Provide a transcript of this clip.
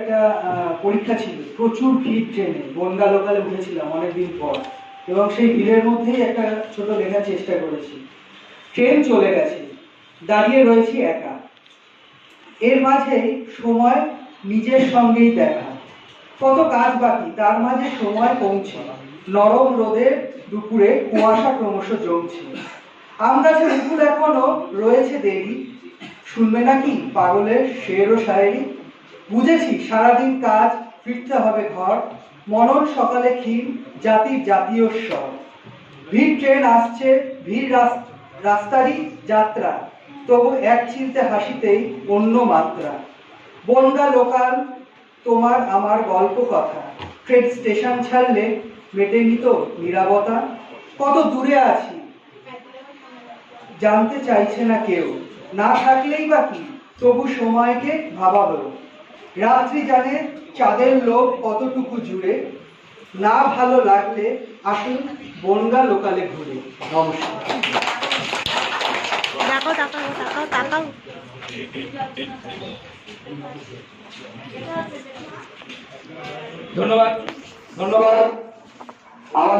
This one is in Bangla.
একটা পরীক্ষা ছিল, প্রচুর ভিড় ট্রেনে, বনগা লোকালে উঠেছিলাম অনেকদিন পর, এবং সেই ভিড়ের মধ্যেই একটা ছোট লেখার চেষ্টা করেছি। ট্রেন চলে গেছে, দাঁড়িয়ে রয়েছি একা, এর মাঝে সময় নিজের সঙ্গেই দেখা। কত কাজ বাকি, তার মাঝে সময় পৌঁছে, নরম রোদের দুপুরে কুয়াশা ক্রমশ জমছে। আম গাছের মুকুল এখনো রয়েছে দেরি, শুনবে নাকি পাগলের শের ও শায়েরি। বুঝেছি সারাদিন কাজ, ফিরতে হবে ঘর, মনন সকালে ক্ষীণ, জাতির জাতীয় স্বর। ভিড় ট্রেন আসছে, ভিড় রাস্তারই যাত্রা, তবু এক চিলতে হাসিতেই অন্য মাত্রা। বনগা লোকাল, তোমার আমার গল্প কথা, ট্রেন স্টেশন ছাড়লে মেটেনি তো নীরবতা। কত দূরে আছি জানতে চাইছে না কেউ, না থাকলেই বা কি, তবু সময়কে ভাবাবো। রাত্রি জানে চাঁদের লোক কতটুকু জুড়ে, না ভালো লাগলে আসুন বনগা লোকালে ঘুরে। নমস্কার। তাকাও তাকাও তাকাও তাকাও। ধন্যবাদ ধন্যবাদ। আমাদের